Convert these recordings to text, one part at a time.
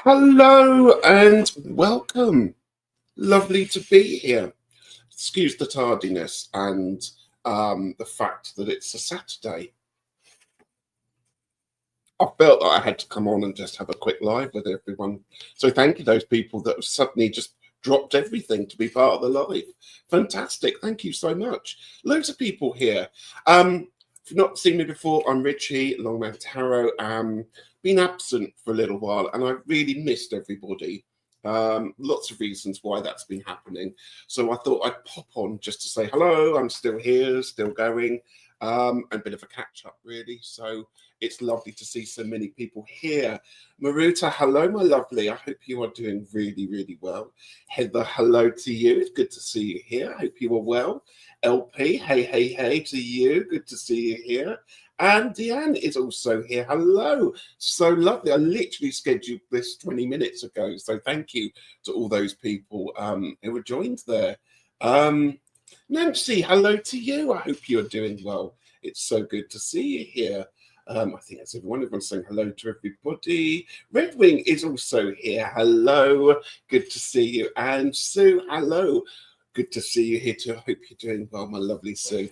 Hello and welcome. Lovely to be here. Excuse the tardiness and the fact that it's a Saturday. I felt that I had to come on and just have a quick live with everyone. So thank you, those people that have suddenly just dropped everything to be part of the live. Fantastic. Thank you so much. Loads of people here. If you've not seen me before, I'm Richie, Longman Tarot. Been absent for a little while and I've really missed everybody. Lots of reasons why that's been happening. So I thought I'd pop on just to say hello. I'm still here, still going. A bit of a catch up, really. So it's lovely to see so many people here. Maruta, hello, my lovely. I hope you are doing really, really well. Heather, hello to you. It's good to see you here. I hope you are well. LP, hey, hey, hey to you. Good to see you here. And Deanne is also here. Hello. So lovely. I literally scheduled this 20 minutes ago. So thank you to all those people who were joined there. Nancy, hello to you. I hope you're doing well. It's so good to see you here. I think that's everyone. Everyone's saying hello to everybody. Red Wing is also here. Hello. Good to see you. And Sue, hello. Good to see you here too. I hope you're doing well, my lovely Sue.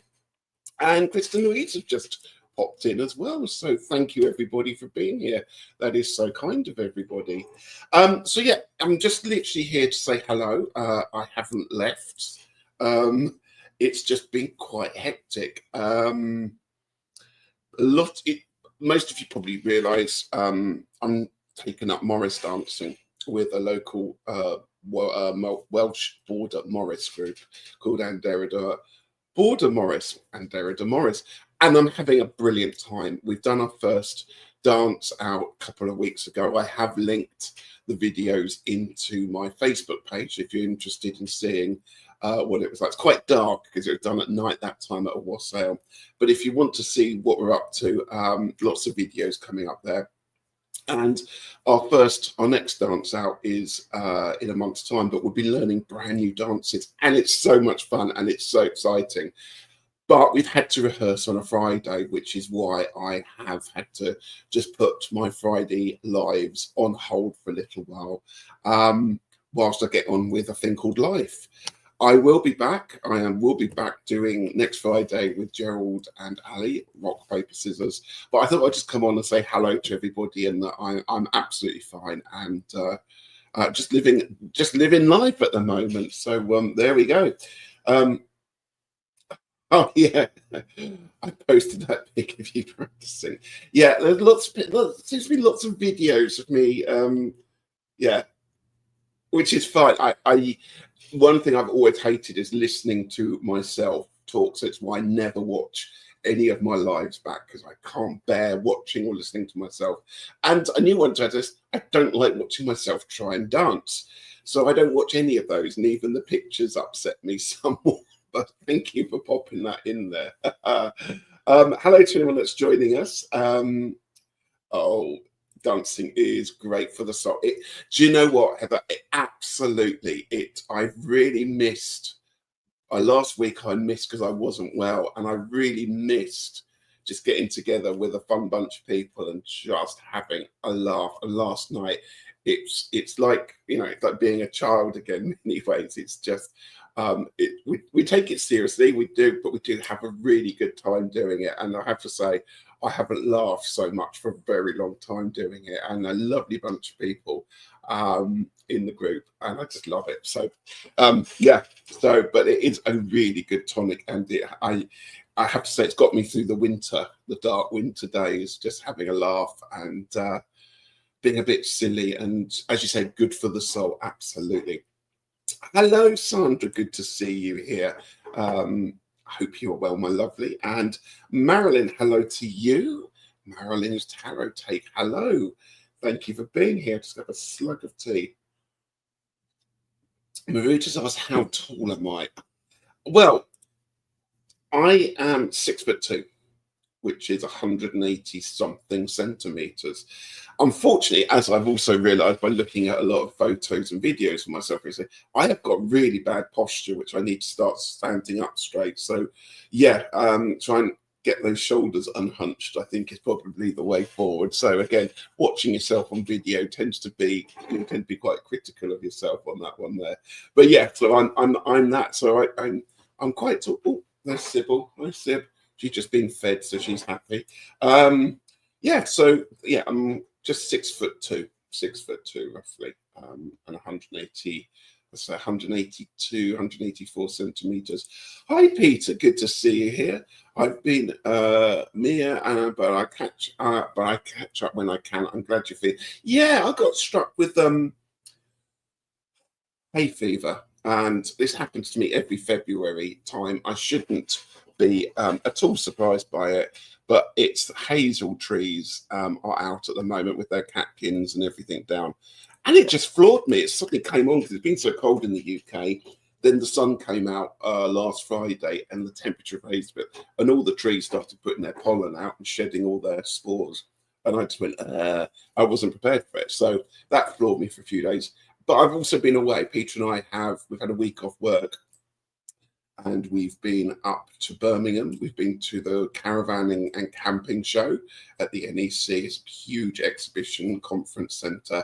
And Kristen Louise has just popped in as well. So thank you, everybody, for being here. That is so kind of everybody. So yeah, I'm just literally here to say hello. I haven't left. It's just been quite hectic. Most of you probably realise I'm taking up Morris dancing with a local Welsh border Morris group called Anderida Border Morris, Anderida Morris, and I'm having a brilliant time. We've done our first dance out a couple of weeks ago. I have linked the videos into my Facebook page if you're interested in seeing what it was like. It's quite dark because it was done at night that time at a wassail. But if you want to see what we're up to, lots of videos coming up there. And our next dance out is in a month's time, but we'll be learning brand new dances. And it's so much fun and it's so exciting. But we've had to rehearse on a Friday, which is why I have had to just put my Friday lives on hold for a little while, whilst I get on with a thing called life. I will be back. Will be back doing next Friday with Gerald and Ali, rock, paper, scissors. But I thought I'd just come on and say hello to everybody and that I'm absolutely fine and just living life at the moment. So there we go. Oh yeah, I posted that pic of you practicing. Yeah, there's seems to be lots of videos of me. Yeah, which is fine. I one thing I've always hated is listening to myself talk. So it's why I never watch any of my lives back because I can't bear watching or listening to myself. And a new one to this, I don't like watching myself try and dance. So I don't watch any of those, and even the pictures upset me somewhat. But thank you for popping that in there. Hello to anyone that's joining us. Dancing is great for the soul. Do you know what, Heather? I've really missed. Last week I missed because I wasn't well, and I really missed just getting together with a fun bunch of people and just having a laugh. And last night, it's like it's like being a child again. In many ways, it's just. We take it seriously, we do, but we do have a really good time doing it. And I have to say, I haven't laughed so much for a very long time doing it, and a lovely bunch of people in the group, and I just love it. So yeah, but it is a really good tonic, and I have to say it's got me through the dark winter days, just having a laugh and being a bit silly, and as you say, good for the soul. Absolutely. Hello, Sandra. Good to see you here. I hope you are well, my lovely. And Marilyn, hello to you. Marilyn's Tarot Take. Hello. Thank you for being here. Just have a slug of tea. Marie just asked, how tall am I? Well, I am 6'2", which is 180 something centimeters. Unfortunately, as I've also realized by looking at a lot of photos and videos of myself recently, I have got really bad posture, which I need to start standing up straight. So yeah, trying get those shoulders unhunched, I think is probably the way forward. So again, watching yourself on video you tend to be quite critical of yourself on that one there. But yeah, so I'm that. So I'm quite tall. Oh, there's Sybil. Nice Syb. She's just been fed, so she's happy. Yeah, so yeah, I'm just 6'2", 6'2" roughly, and 180. So 182, 184 centimeters. Hi, Peter. Good to see you here. I've been Mia, but I catch up when I can. I'm glad you feel. Yeah, I got struck with hay fever, and this happens to me every February time. I shouldn't be at all surprised by it, but it's hazel trees are out at the moment with their catkins and everything down. And it just floored me. It suddenly came on because it's been so cold in the UK. Then the sun came out last Friday and the temperature raised a bit. And all the trees started putting their pollen out and shedding all their spores. And I just went, I wasn't prepared for it. So that floored me for a few days. But I've also been away. Peter and we've had a week off work. And we've been up to Birmingham. We've been to the caravanning and camping show at the NEC. It's a huge exhibition conference centre.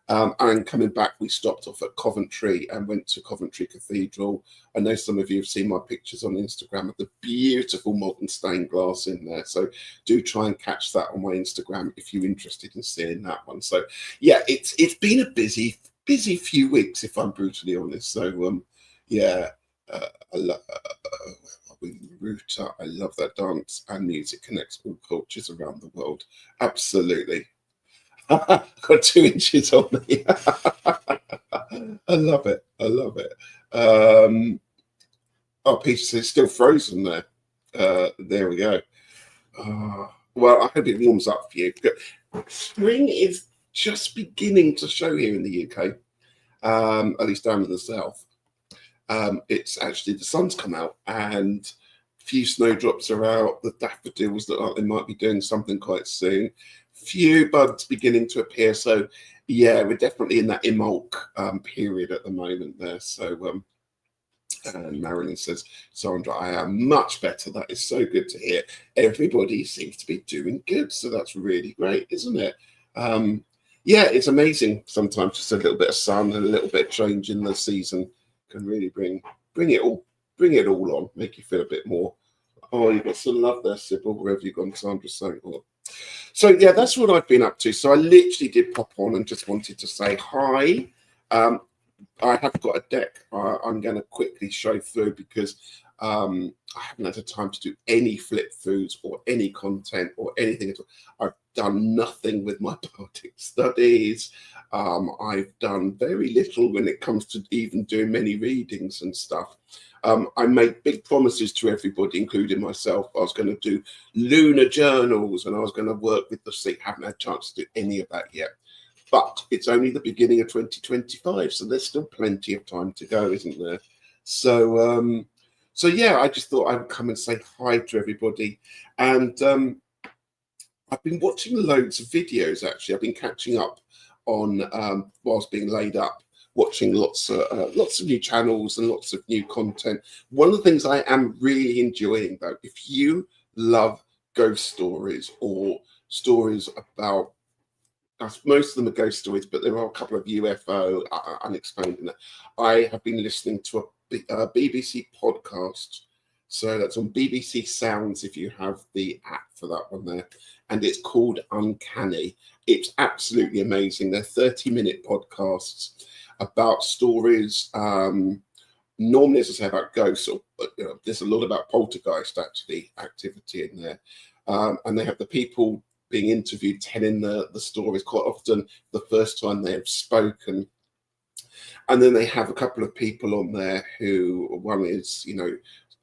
And coming back, we stopped off at Coventry and went to Coventry Cathedral. I know some of you have seen my pictures on Instagram of the beautiful modern stained glass in there. So do try and catch that on my Instagram if you're interested in seeing that one. So yeah, it's been a busy few weeks, if I'm brutally honest. So yeah, I love Ruta. I love that dance and music connects all cultures around the world. Absolutely. Got 2 inches on me. I love it. I love it. Oh, Peter says it's still frozen there. There we go. Well, I hope it warms up for you. Spring is just beginning to show here in the UK, at least down in the south. It's actually the sun's come out and a few snowdrops are out. The daffodils look like they might be doing something quite soon. Few buds beginning to appear. So yeah, we're definitely in that Imbolc period at the moment there. So and Marilyn says, Sandra, I am much better. That is so good to hear. Everybody seems to be doing good. So that's really great, isn't it? Yeah, it's amazing. Sometimes just a little bit of sun and a little bit of change in the season can really bring it all on, make you feel a bit more. Oh, you've got some love there, Sybil. Where have you gone, Sandra? So yeah, that's what I've been up to. So I literally did pop on and just wanted to say hi. I have got a deck I'm going to quickly show through because I haven't had the time to do any flip throughs or any content or anything at all. I've done nothing with my Bardic studies. I've done very little when it comes to even doing many readings and stuff. I made big promises to everybody, including myself. I was going to do lunar journals and I was going to work with the sick. Haven't had a chance to do any of that yet. But it's only the beginning of 2025, so there's still plenty of time to go, isn't there? So, so yeah, I just thought I would come and say hi to everybody. And I've been watching loads of videos, actually. I've been catching up on, whilst being laid up, watching lots of new channels and lots of new content. One of the things I am really enjoying, though, if you love ghost stories or stories about, most of them are ghost stories, but there are a couple of UFO, unexplained. I have been listening to a BBC podcast. So that's on BBC Sounds if you have the app for that one there. And it's called Uncanny. It's absolutely amazing. They're 30-minute podcasts about stories. Normally, as I say, about ghosts, but there's a lot about poltergeist activity in there. And they have the people being interviewed telling the stories, quite often the first time they have spoken. And then they have a couple of people on there who, one is,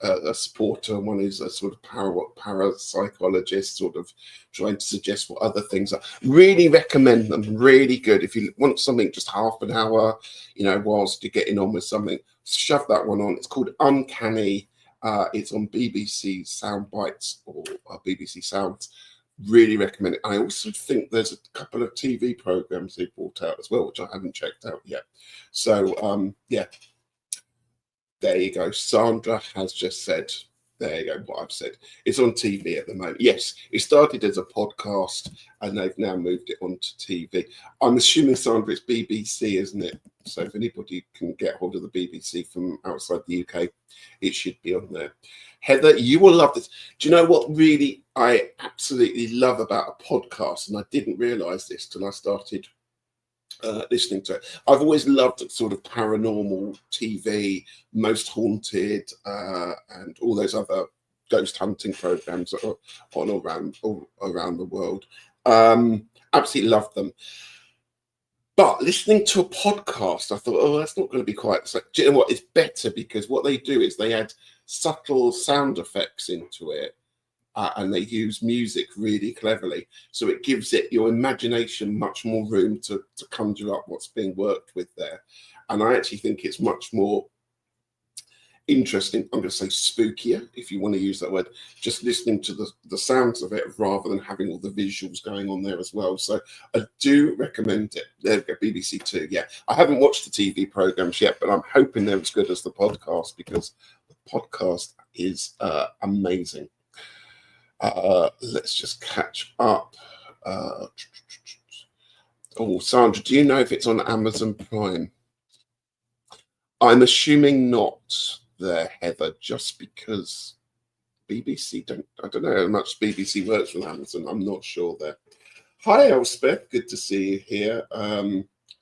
a supporter, one is a sort of parapsychologist, sort of trying to suggest what other things are. Really recommend them, really good. If you want something just half an hour, whilst you're getting on with something, shove that one on. It's called Uncanny. It's on BBC Sound Bites or BBC Sounds. Really recommend it. I also think there's a couple of TV programs they brought out as well, which I haven't checked out yet. So, yeah. There you go. Sandra has just said There you go, what I've said. It's on TV at the moment. Yes, it started as a podcast and they've now moved it onto TV. I'm assuming, Sandra, it's BBC, isn't it? So if anybody can get hold of the BBC from outside the UK, it should be on there. Heather, you will love this. Do you know what really I absolutely love about a podcast? And I didn't realise this till I started listening to it. I've always loved sort of paranormal TV, Most Haunted, and all those other ghost hunting programs that are on all around the world. Absolutely love them. But listening to a podcast, I thought, oh, that's not going to be quite. So, do you know what? It's better because what they do is they add subtle sound effects into it. And they use music really cleverly. So it gives it your imagination much more room to conjure up what's being worked with there. And I actually think it's much more interesting. I'm going to say spookier, if you want to use that word, just listening to the sounds of it rather than having all the visuals going on there as well. So I do recommend it. There we go, BBC Two. Yeah, I haven't watched the TV programs yet, but I'm hoping they're as good as the podcast because the podcast is amazing. Let's just catch up. Sandra, do you know if it's on Amazon Prime? I'm assuming not there, Heather, just because BBC I don't know how much BBC works with Amazon. I'm not sure there. Hi, Elspeth. Good to see you here.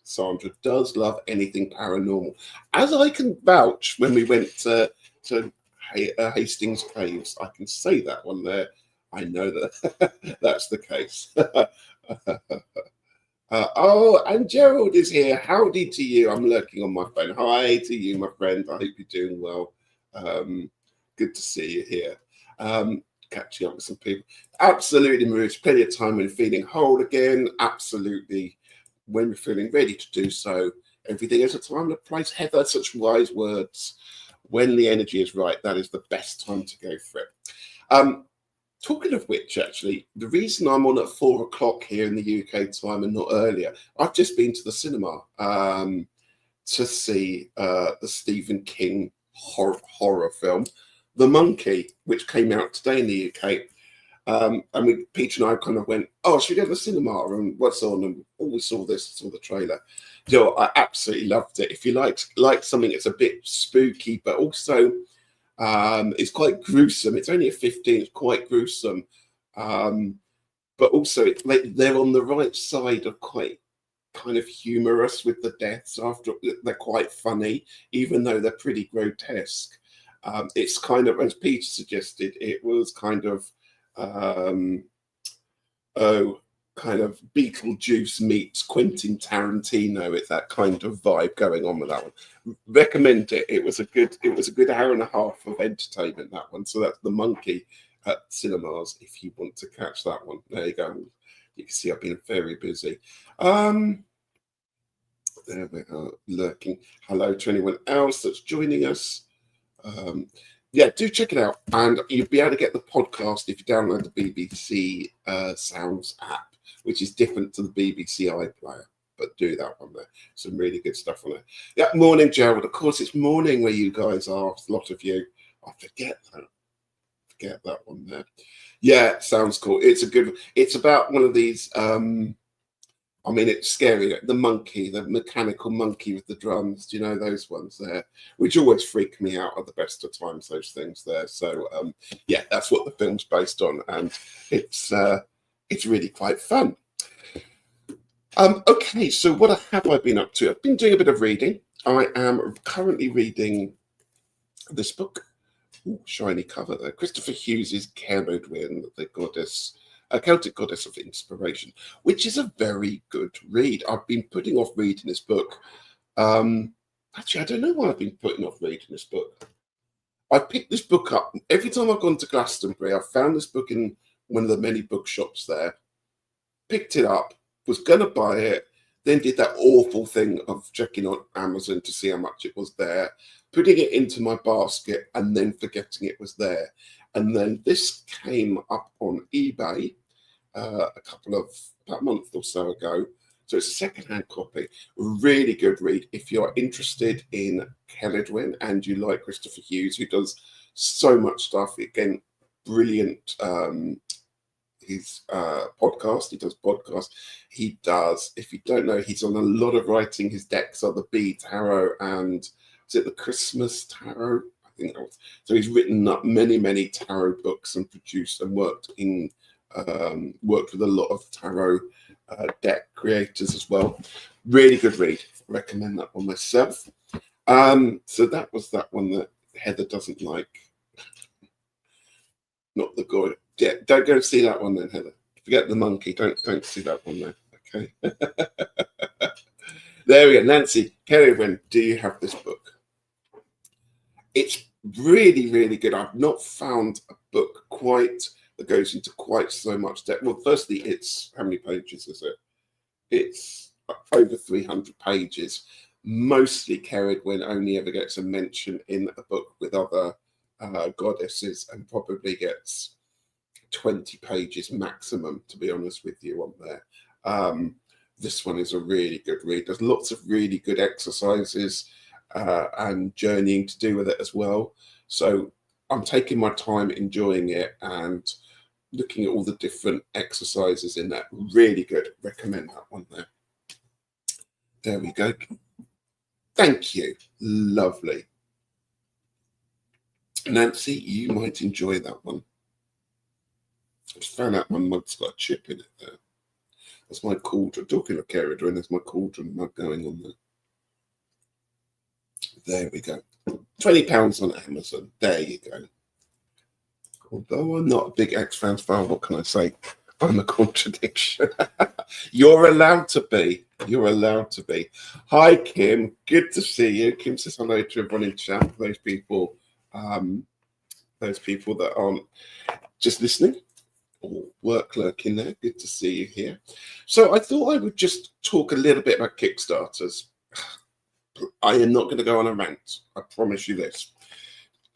Sandra does love anything paranormal. As I can vouch, when we went to Hastings Caves, I can say that one there. I know that that's the case. And Gerald is here. Howdy to you. I'm lurking on my phone. Hi to you, my friend. I hope you're doing well. Good to see you here. Catching up with some people. Absolutely, Maurice. Plenty of time when feeling whole again. Absolutely. When you're feeling ready to do so. Everything is a time and a place. Heather, such wise words. When the energy is right, that is the best time to go for it. Talking of which, actually, the reason I'm on at 4 o'clock here in the UK time and not earlier, I've just been to the cinema to see the Stephen King horror film, The Monkey, which came out today in the UK. And Peter and I kind of went, oh, should we go to the cinema? And what's on? And we saw the trailer. You know, I absolutely loved it. If you like something that's a bit spooky, but also it's quite gruesome. It's only a 15. It's quite gruesome, but also they're on the right side of quite kind of humorous with the deaths. After they're quite funny, even though they're pretty grotesque. It's kind of, as Peter suggested, it was kind of kind of Beetlejuice meets Quentin Tarantino. It's that kind of vibe going on with that one. Recommend it. It was a good hour and a half of entertainment, that one. So that's The Monkey at cinemas if you want to catch that one. There you go. You can see I've been very busy. There we are, lurking. Hello to anyone else that's joining us. Yeah, do check it out. And you'll be able to get the podcast if you download the BBC Sounds app, which is different to the BBC iPlayer. But do that one there. Some really good stuff on there. Yeah, morning, Gerald. Of course, it's morning where you guys are. A lot of you. I forget that. Forget that one there. Yeah, sounds cool. It's about one of these. I mean, it's scary. The monkey, the mechanical monkey with the drums. Do you know those ones there? Which always freak me out at the best of times, those things there. So, yeah, that's what the film's based on. And it's really quite fun. Okay, so what have I been up to? I've been doing a bit of reading. I am currently reading this book. Ooh, shiny cover there. Christopher Hughes' Cerridwen, the goddess, a Celtic goddess of inspiration, which is a very good read. I've been putting off reading this book. Actually, I don't know why I've been putting off reading this book. I picked this book up. Every time I've gone to Glastonbury, I've found this book in one of the many bookshops there, picked it up, was going to buy it, then did that awful thing of checking on Amazon to see how much it was there, putting it into my basket and then forgetting it was there. And then this came up on eBay about a month or so ago. So it's a second-hand copy. Really good read. If you're interested in Ceridwen and you like Christopher Hughes, who does so much stuff, again, brilliant. His podcast. He does podcasts. He does, if you don't know, he's on a lot of writing. His decks are the Bee Tarot and is it the Christmas Tarot? I think that was. So he's written up many tarot books and produced and worked with a lot of tarot deck creators as well. Really good read. Recommend that one myself. So that was that one that Heather doesn't like. Not the good. Yeah, don't go see that one then, Heather. Forget the monkey. Don't see that one then. Okay. There we go. Nancy, Ceridwen, do you have this book? It's really good. I've not found a book quite that goes into quite so much depth. Well, firstly, it's how many pages is it? It's over 300 pages. Mostly Ceridwen only ever gets a mention in a book with other goddesses and probably gets 20 pages maximum, to be honest with you, on there. This one is a really good read. There's lots of really good exercises and journeying to do with it as well. So I'm taking my time enjoying it and looking at all the different exercises in that. Really good. Recommend that one there. There we go. Thank you. Lovely. Nancy, you might enjoy that one. I just found out my mug's got a chip in it there. That's my cauldron. Talking of Ceridwen, there's my cauldron mug going on there. There we go. £20 on Amazon. There you go. Although I'm not a big X-Files fan, what can I say? I'm a contradiction. You're allowed to be. You're allowed to be. Hi, Kim. Good to see you. Kim says hello to everyone in chat. Those people that aren't just listening or work lurking there. Good to see you here. So I thought I would just talk a little bit about Kickstarters. I am not going to go on a rant. I promise you this.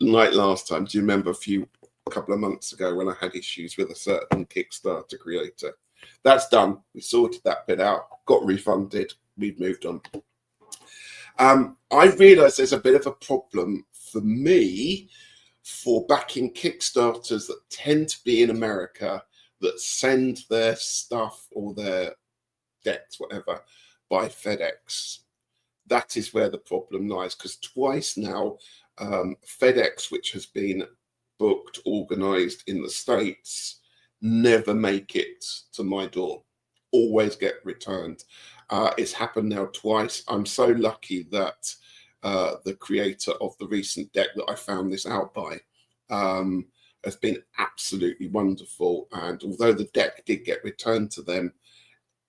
Like last time, do you remember a couple of months ago when I had issues with a certain Kickstarter creator? That's done. We sorted that bit out, got refunded, we've moved on. I realised there's a bit of a problem for me for backing Kickstarters that tend to be in America that send their stuff or their decks, whatever, by FedEx. That is where the problem lies, because twice now, FedEx, which has been booked, organised in the States, never make it to my door. Always get returned. It's happened now twice. I'm so lucky that the creator of the recent deck that I found this out by has been absolutely wonderful. And although the deck did get returned to them,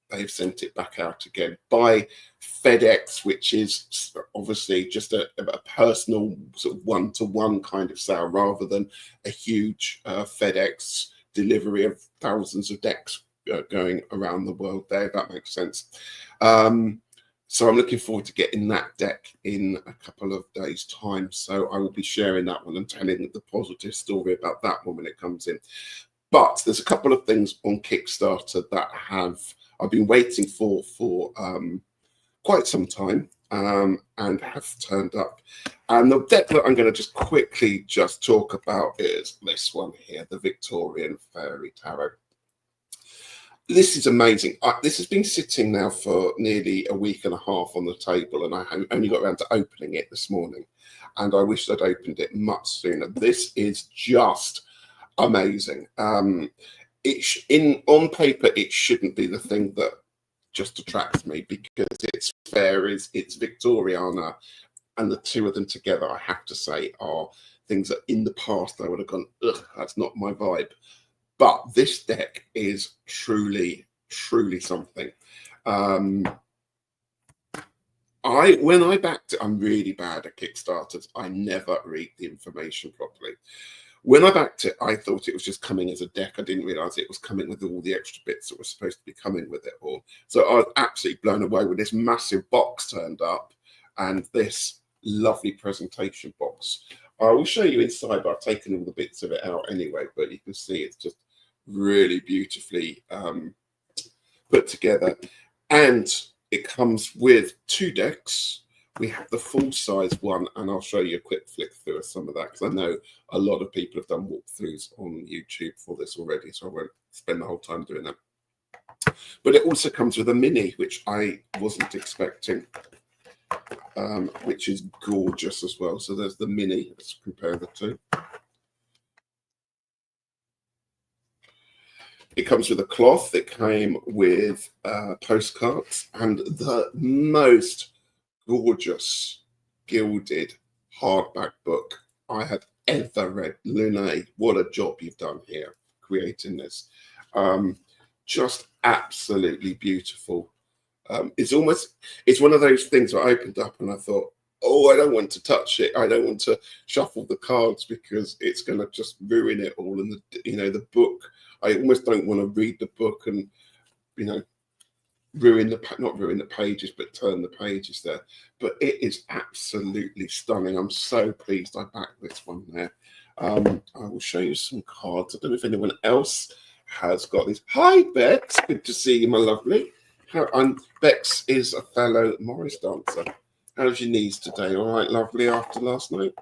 they've sent it back out again by FedEx, which is obviously just a personal sort of one-to-one kind of sale rather than a huge FedEx delivery of thousands of decks going around the world there, if that makes sense. So I'm looking forward to getting that deck in a couple of days' time. So I will be sharing that one and telling the positive story about that one when it comes in. But there's a couple of things on Kickstarter that I've been waiting for quite some time and have turned up. And the deck that I'm going to just quickly just talk about is this one here, the Victorian Fairy Tarot. This is amazing. This has been sitting now for nearly a week and a half on the table, and I only got around to opening it this morning. And I wish I'd opened it much sooner. This is just amazing. On paper, it shouldn't be the thing that just attracts me because it's fairies, it's Victoriana, and the two of them together, I have to say, are things that in the past I would have gone, ugh, that's not my vibe. But this deck is truly something. When I backed it, I'm really bad at Kickstarters. I never read the information properly. When I backed it, I thought it was just coming as a deck. I didn't realise it was coming with all the extra bits that were supposed to be coming with it all. So I was absolutely blown away when this massive box turned up and this lovely presentation box. I will show you inside, but I've taken all the bits of it out anyway. But you can see it's just really beautifully put together. And it comes with 2 decks. We have the full-size one, and I'll show you a quick flick through of some of that, because I know a lot of people have done walkthroughs on YouTube for this already, so I won't spend the whole time doing that. But it also comes with a mini, which I wasn't expecting, which is gorgeous as well. So there's the mini. Let's compare the two. It comes with a cloth. It came with postcards and the most gorgeous gilded hardback book I have ever read. Lune, what a job you've done here creating this. Just absolutely beautiful. It's one of those things where I opened up and I thought, oh, I don't want to touch it. I don't want to shuffle the cards because it's going to just ruin it all. And the book, I almost don't want to read the book and not ruin the pages, but turn the pages there. But it is absolutely stunning. I'm so pleased I backed this one there. I will show you some cards. I don't know if anyone else has got these. Hi, Bex. Good to see you, my lovely. Bex is a fellow Morris dancer. How's your knees today? All right, lovely, after last night?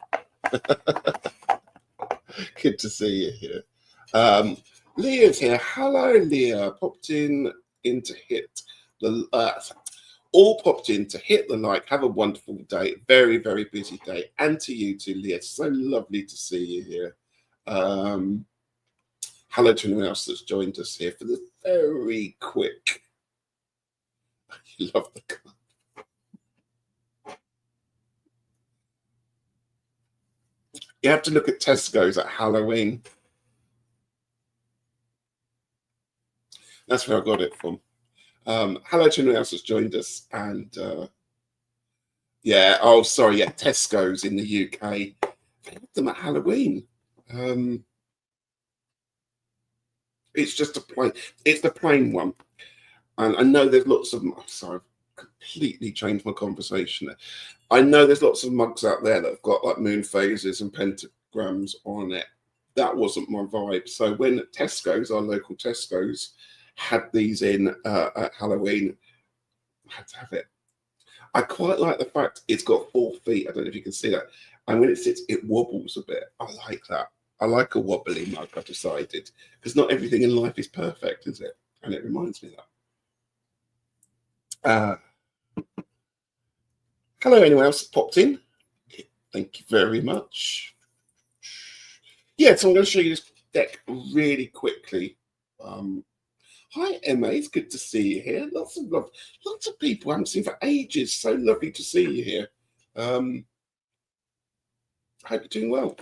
Good to see you here. Leah's here. Hello, Leah. Popped in to hit the... all popped in to hit the like. Have a wonderful day. Very, very busy day. And to you too, Leah. So lovely to see you here. Hello to anyone else that's joined us here for the very quick... You love the colour. You have to look at Tesco's at Halloween. That's where I got it from. Hello to anyone else that's joined us. And yeah, oh, sorry, yeah, Tesco's in the UK. They have them at Halloween. It's just it's the plain one. And I know there's lots of, sorry, I've completely changed my conversation there. I know there's lots of mugs out there that have got like moon phases and pentagrams on it. That wasn't my vibe. So when Tesco's, our local Tesco's, had these in at Halloween, I had to have it. I quite like the fact it's got 4 feet. I don't know if you can see that. And when it sits, it wobbles a bit. I like that. I like a wobbly mug, I've decided. Because not everything in life is perfect, is it? And it reminds me of that. Hello, anyone else that popped in? Thank you very much. Yeah, so I'm going to show you this deck really quickly. Hi, Emma. It's good to see you here. Lots of love. Lots of people I haven't seen for ages. So lovely to see you here. I hope you're doing well.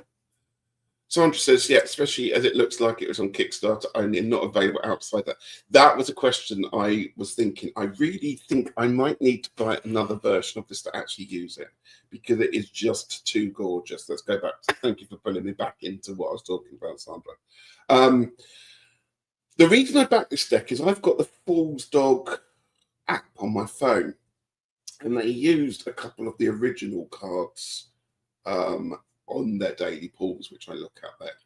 Sandra says, yeah, especially as it looks like it was on Kickstarter only and not available outside that. That was a question I was thinking. I really think I might need to buy another version of this to actually use it because it is just too gorgeous. Let's go back. Thank you for pulling me back into what I was talking about, Sandra. The reason I backed this deck is I've got the Fool's Dog app on my phone, and they used a couple of the original cards on their daily pulls, which I look at there.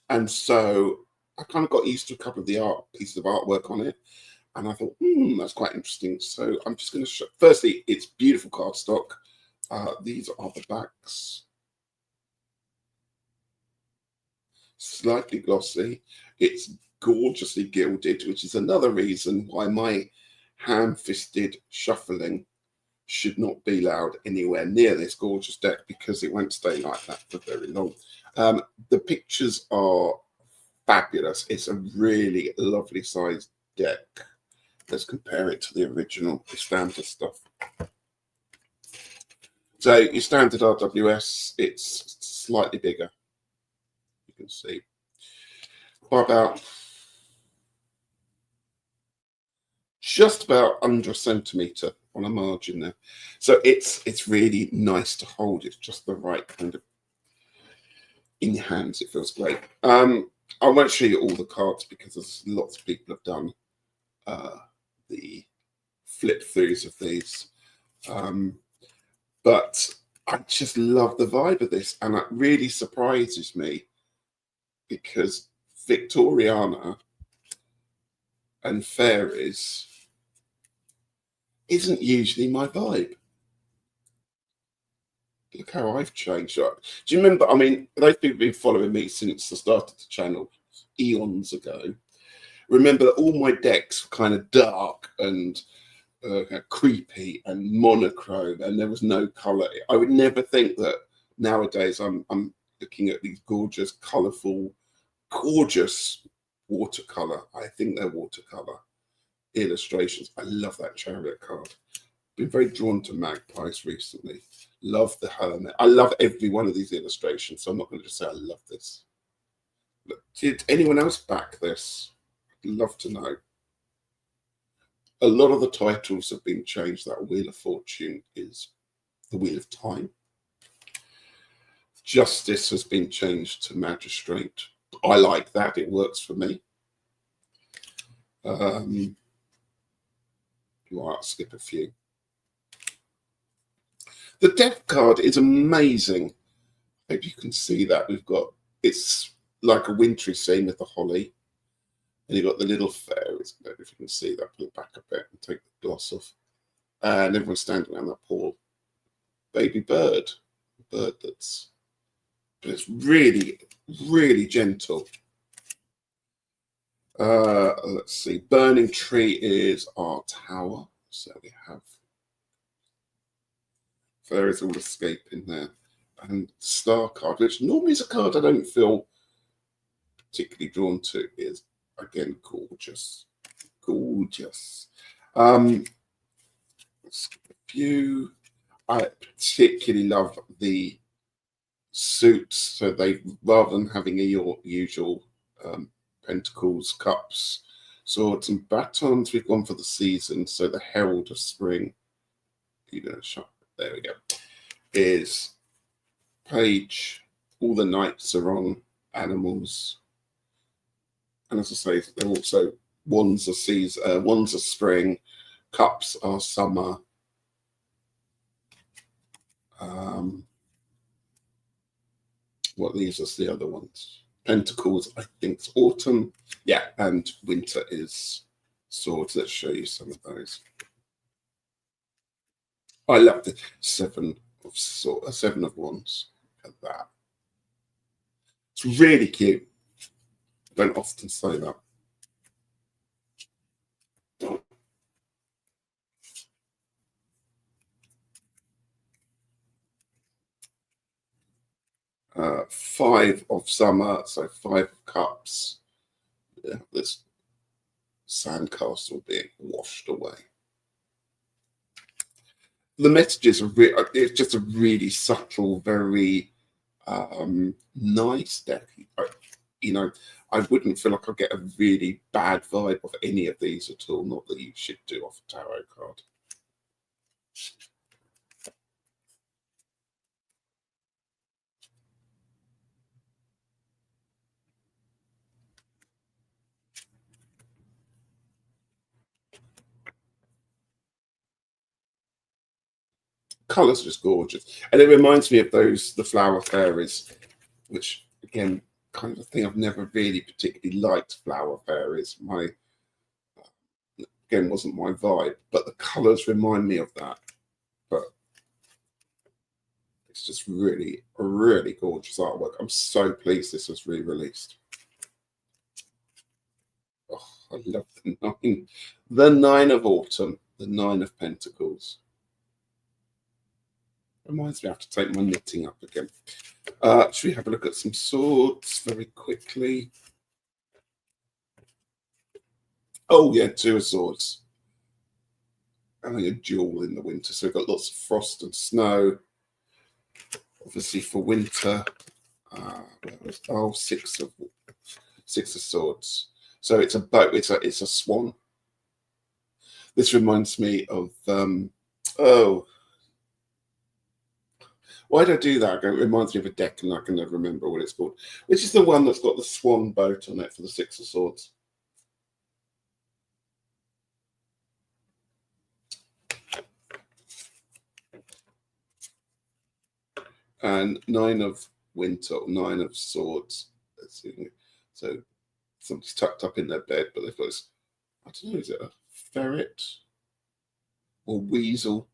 And so I kind of got used to a couple of the pieces of artwork on it. And I thought, that's quite interesting. So I'm just going to show. Firstly, it's beautiful cardstock. These are the backs. Slightly glossy. It's gorgeously gilded, which is another reason why my ham-fisted shuffling should not be allowed anywhere near this gorgeous deck because it won't stay like that for very long. The pictures are fabulous. It's a really lovely sized deck. Let's compare it to the original, the standard stuff. So your standard RWS, it's slightly bigger. You can see by about just about under a centimetre on a margin there. So it's really nice to hold. It's just the right kind of in your hands. It feels great. I won't show you all the cards because there's lots of people have done the flip throughs of these. But I just love the vibe of this, and it really surprises me because Victoriana and Fairies isn't usually my vibe. Look how I've changed. Right. Do you remember? I mean, those people have been following me since the start of the channel eons ago. Remember that all my decks were kind of dark and creepy and monochrome, and there was no color. I would never think that nowadays I'm looking at these gorgeous, colorful, gorgeous watercolor. I think they're watercolor illustrations. I love that Chariot card. Been very drawn to magpies recently. Love the hermit. I love every one of these illustrations, so I'm not going to just say I love this. Look, did anyone else back this? I'd love to know. A lot of the titles have been changed. That Wheel of Fortune is the Wheel of Time. Justice has been changed to Magistrate. I like that. It works for me. Right, I'll skip a few. The Death card is amazing. Hope you can see that. It's like a wintry scene with the holly. And you've got the little fairies. I don't know if you can see that. Pull it back a bit and take the gloss off. And everyone's standing around that poor baby bird. But it's really, really gentle. Let's see. Burning Tree is our tower. So we have fairies all escaping there. And Star card, which normally is a card I don't feel particularly drawn to, is again gorgeous. Gorgeous. Skip a few. I particularly love the suits. So they, rather than having your usual pentacles, cups, swords, and batons, we've gone for the season. So the Herald of Spring, there we go, is page. All the knights are on animals. And as I say, they're also wands are season, wands are spring, cups are summer. What these are the other ones. Pentacles, I think, is autumn. Yeah, and winter is swords. Let's show you some of those. I love the seven of wands. Look at that. It's really cute. I don't often say that. Five of summer, so 5 of cups. Yeah, this sandcastle being washed away. The messages are it's just a really subtle, very nice deck. I wouldn't feel like I get a really bad vibe of any of these at all. Not that you should do off a tarot card. Colours are just gorgeous, and it reminds me of the flower fairies, which again, kind of thing I've never really particularly liked. Flower fairies, again, wasn't my vibe, but the colours remind me of that. But it's just really, really gorgeous artwork. I'm so pleased this was re-released. Oh, I love the 9. The 9 of Autumn, the 9 of Pentacles. Reminds me I have to take my knitting up again. Should we have a look at some swords very quickly? Oh yeah, 2 of Swords. Having a duel in the winter, so we've got lots of frost and snow. Obviously for winter, 6 of Swords. So it's a boat. It's a swan. This reminds me of why did I do that? It reminds me of a deck, and I can never remember what it's called. Which is the one that's got the swan boat on it for the 6 of Swords? And 9 of Winter, 9 of Swords. Let's see. So somebody's tucked up in their bed, but they've got this, I don't know, is it a ferret? or Weasel.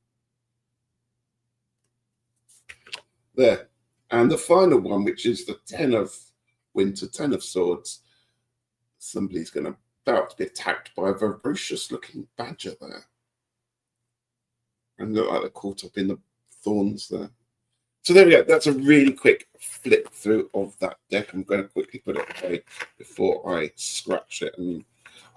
There. And the final one, which is the 10 of Winter, 10 of Swords. Somebody's going to about to be attacked by a ferocious looking badger there. And look like they're caught up in the thorns there. So there we go. That's a really quick flip through of that deck. I'm going to quickly put it away before I scratch it. And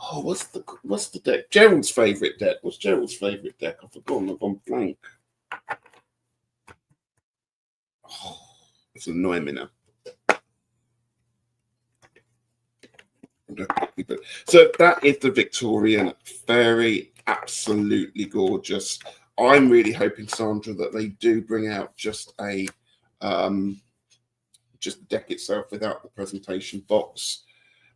oh, what's the deck? Gerald's favourite deck. What's Gerald's favourite deck? I've forgotten. I've gone blank. Oh, it's annoying me now. So that is the Victorian Fairy. Absolutely gorgeous. I'm really hoping, Sandra, that they do bring out just a just the deck itself without the presentation box,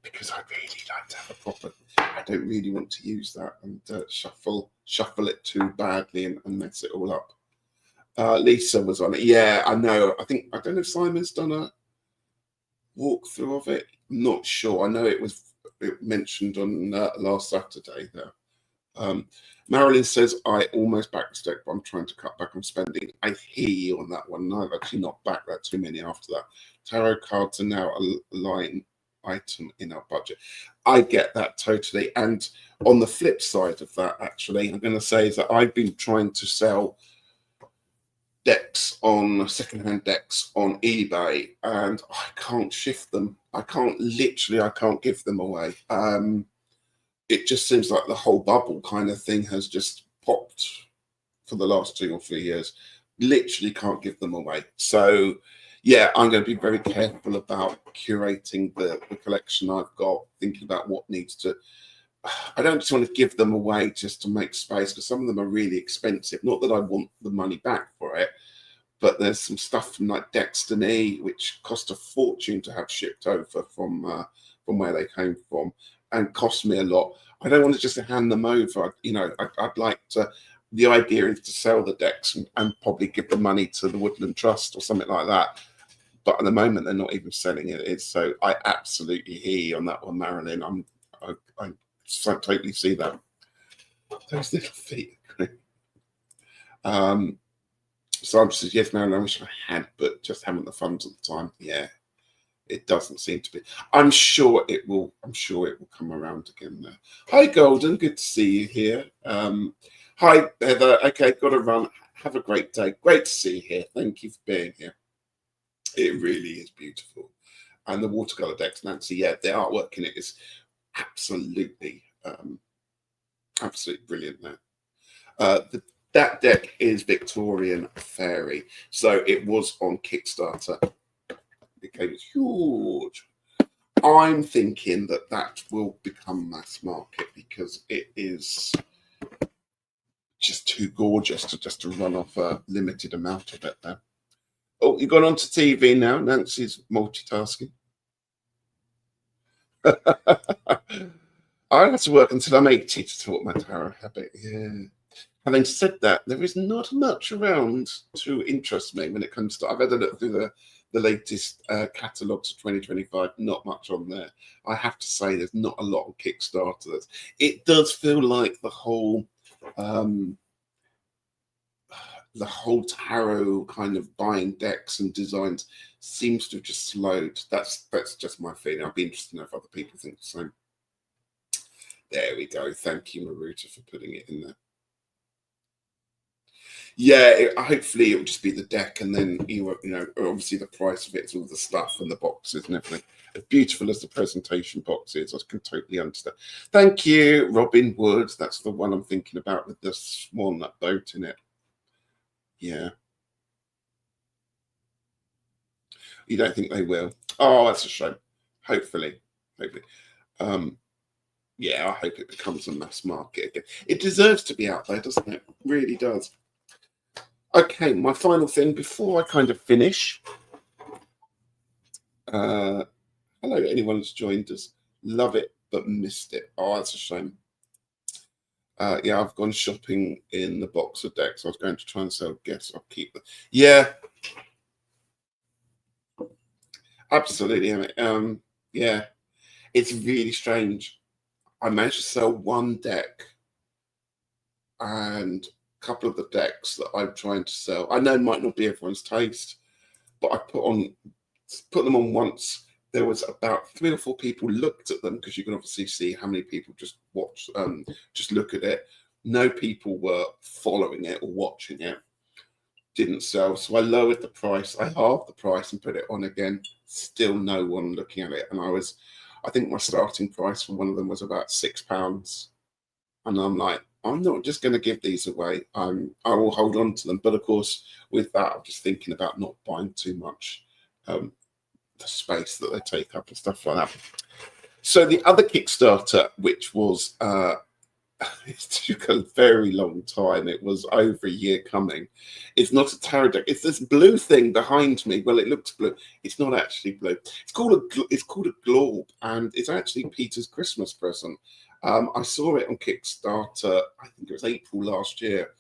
because I'd really like to have a proper. I don't really want to use that and shuffle it too badly and mess it all up. Lisa was on it. Yeah, I know. I don't know if Simon's done a walkthrough of it. I'm not sure. I know it mentioned on last Saturday there. Marilyn says, I almost backed this deck, but I'm trying to cut back on spending. I hear you on that one. No, I've actually not backed that too many after that. Tarot cards are now a line item in our budget. I get that totally. And on the flip side of that, actually, I'm going to say is that I've been trying to sell decks on secondhand decks on eBay, and I can't shift them. I can't give them away. It just seems like the whole bubble kind of thing has just popped for the last 2 or 3 years. Literally can't give them away. So, yeah, I'm going to be very careful about curating the collection I've got, thinking about what needs to. I don't just want to give them away just to make space, because some of them are really expensive. Not that I want the money back for it, but there's some stuff from like Destiny, which cost a fortune to have shipped over from where they came from, and cost me a lot. I don't want to just hand them over. I'd like to. The idea is to sell the decks and probably give the money to the Woodland Trust or something like that. But at the moment, they're not even selling it. So I absolutely hear you on that one, Marilyn. I totally see that. Those little feet. Sandra says, yes, Marilyn, I wish I had, but just haven't the funds at the time. Yeah. It doesn't seem to be. I'm sure it will come around again there. Hi, Golden. Good to see you here. Hi, Heather. Okay, got to run. Have a great day. Great to see you here. Thank you for being here. It really is beautiful. And the watercolor decks, Nancy, yeah, the artwork in it is absolutely brilliant there. That deck is Victorian Fairy. So it was on Kickstarter. Became huge. I'm thinking that will become mass market, because it is just too gorgeous to run off a limited amount of it there. Oh, you've gone on to TV now. Nancy's multitasking. I have to work until I'm 80 to talk my tarot habit. Yeah. Having said that, there is not much around to interest me when it comes to. I've had a look through the latest catalogues of 2025, not much on there. I have to say there's not a lot on Kickstarter. It does feel like the whole tarot kind of buying decks and designs seems to have just slowed. That's just my feeling. I'd be interested to know if other people think the same. There we go. Thank you, Maruta, for putting it in there. Yeah, hopefully it will just be the deck, and then obviously the price of it is all the stuff and the boxes and everything. As beautiful as the presentation box is, I can totally understand. Thank you, Robin Woods. That's the one I'm thinking about with the swan, that boat in it. Yeah. You don't think they will? Oh, that's a shame. Hopefully. Yeah, I hope it becomes a mass market again. It deserves to be out there, doesn't it? It really does. Okay, my final thing before I kind of finish. Hello, anyone who's joined us. Love it, but missed it. Oh, that's a shame. Yeah, I've gone shopping in the box of decks. I was going to try and sell guess. I'll keep them. Yeah. Absolutely. Yeah. It's really strange. I managed to sell one deck, and couple of the decks that I'm trying to sell. I know it might not be everyone's taste, but I put them on once. There was about 3 or 4 people looked at them, because you can obviously see how many people just just look at it. No people were following it or watching it. Didn't sell, so I lowered the price. I halved the price and put it on again. Still no one looking at it, and I think my starting price for one of them was about £6, and I'm like, I'm not just going to give these away. I will hold on to them, but of course, with that, I'm just thinking about not buying too much. The space that they take up and stuff like that. So the other Kickstarter, which was it took a very long time. It was over a year coming. It's not a tarot deck. It's this blue thing behind me. Well, it looks blue. It's not actually blue. It's called a globe, and it's actually Peter's Christmas present. I saw it on Kickstarter. I think it was April last year.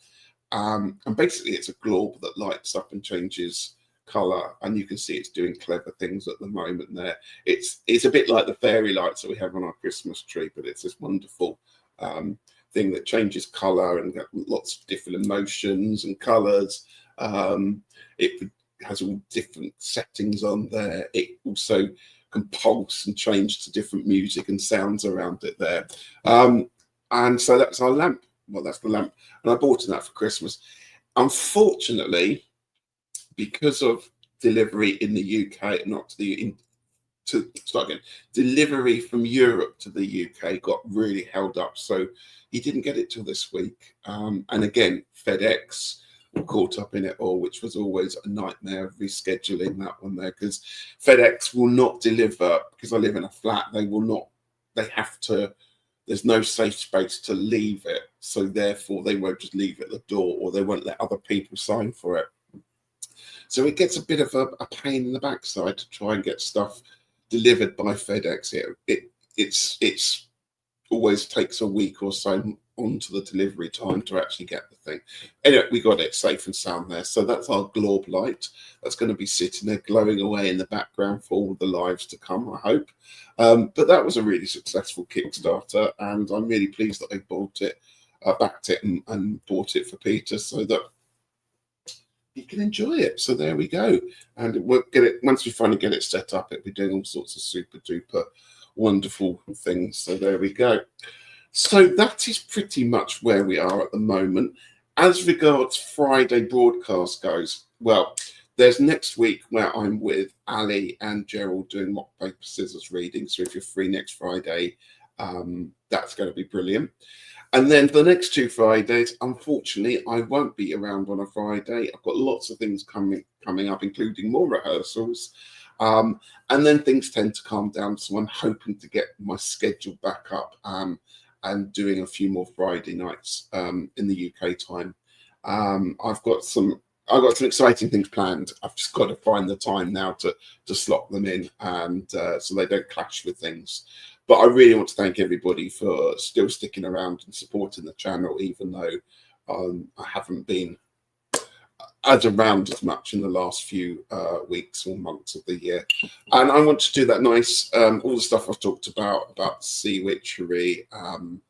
And basically, it's a globe that lights up and changes color, and you can see it's doing clever things at the moment there. It's a bit like the fairy lights that we have on our Christmas tree, but it's this wonderful thing that changes color and got lots of different emotions and colors. It has all different settings on there. It also can pulse and change to different music and sounds around it there. And so that's our lamp. Well, that's the lamp, and I bought that for Christmas. Unfortunately, because of delivery in the UK, delivery from Europe to the UK got really held up, so he didn't get it till this week. And again, FedEx were caught up in it all, which was always a nightmare of rescheduling that one there, because FedEx will not deliver, because I live in a flat. They have to. There's no safe space to leave it, so therefore they won't just leave it at the door, or they won't let other people sign for it. So it gets a bit of a pain in the backside to try and get stuff delivered by FedEx here. It's always takes a week or so onto the delivery time to actually get the thing. Anyway, we got it safe and sound there. So that's our globe light. That's going to be sitting there glowing away in the background for all the lives to come, I hope. But that was a really successful Kickstarter, and I'm really pleased that I bought it, backed it, and bought it for Peter so that you can enjoy it. So there we go. And we'll get it once we finally get it set up. It'll be doing all sorts of super duper wonderful things. So there we go. So that is pretty much where we are at the moment. As regards Friday broadcast goes, well, there's next week where I'm with Ali and Gerald doing rock, paper, scissors reading. So if you're free next Friday, that's going to be brilliant. And then the next 2 Fridays, unfortunately, I won't be around on a Friday. I've got lots of things coming up, including more rehearsals. And then things tend to calm down. So I'm hoping to get my schedule back up and doing a few more Friday nights in the UK time. I've got some exciting things planned. I've just got to find the time now to slot them in, and so they don't clash with things. But I really want to thank everybody for still sticking around and supporting the channel, even though I haven't been around as much in the last few weeks or months of the year. And I want to do that nice, all the stuff I've talked about sea witchery and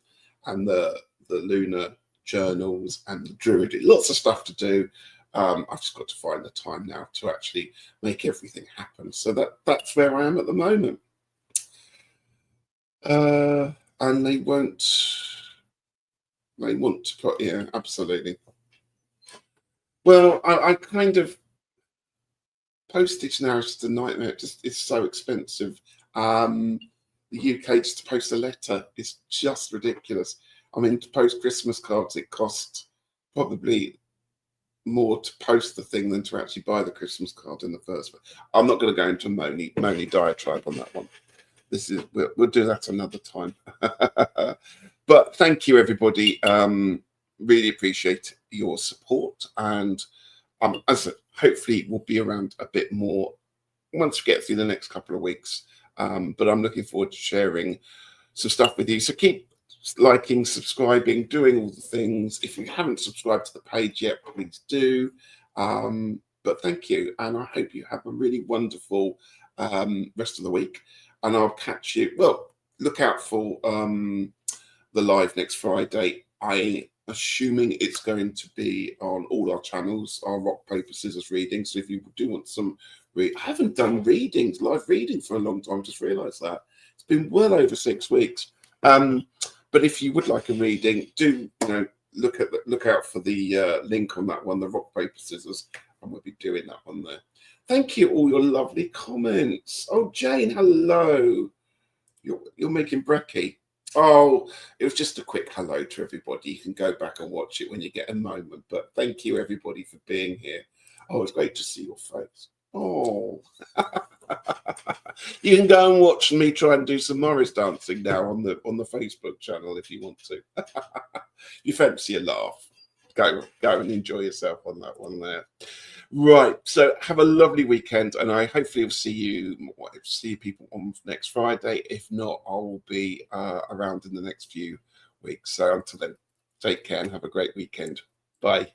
the lunar journals and the druid. Lots of stuff to do. I've just got to find the time now to actually make everything happen. So that's where I am at the moment. And they want to put, yeah, absolutely. Well, I kind of, postage now is just a nightmare. It's so expensive. The UK, just to post a letter is just ridiculous. I mean, to post Christmas cards, it costs probably more to post the thing than to actually buy the Christmas card in the first place. I'm not going to go into a moany diatribe on that one. We'll do that another time. But thank you, everybody. Really appreciate your support, and hopefully we'll be around a bit more once we get through the next couple of weeks. But I'm looking forward to sharing some stuff with you. So keep liking, subscribing, doing all the things. If you haven't subscribed to the page yet, please do. But thank you, and I hope you have a really wonderful rest of the week. And I'll catch you. Well, look out for the live next Friday. I assuming it's going to be on all our channels, our rock, paper, scissors reading. So if you do want some, I haven't done readings, live reading for a long time, just realised that. It's been well over 6 weeks. But if you would like a reading, do, look out for the link on that one, the rock, paper, scissors, and we'll be doing that one there. Thank you, all your lovely comments. Oh, Jane, hello. You're making brekkie. Oh, it was just a quick hello to everybody. You can go back and watch it when you get a moment. But thank you, everybody, for being here. Oh, it's great to see your face. Oh, you can go and watch me try and do some Morris dancing now on the Facebook channel if you want to. You fancy a laugh? Go and enjoy yourself on that one there. Right, so have a lovely weekend, and I hopefully will see people on next Friday. If not, I will be around in the next few weeks. So until then, take care and have a great weekend. Bye.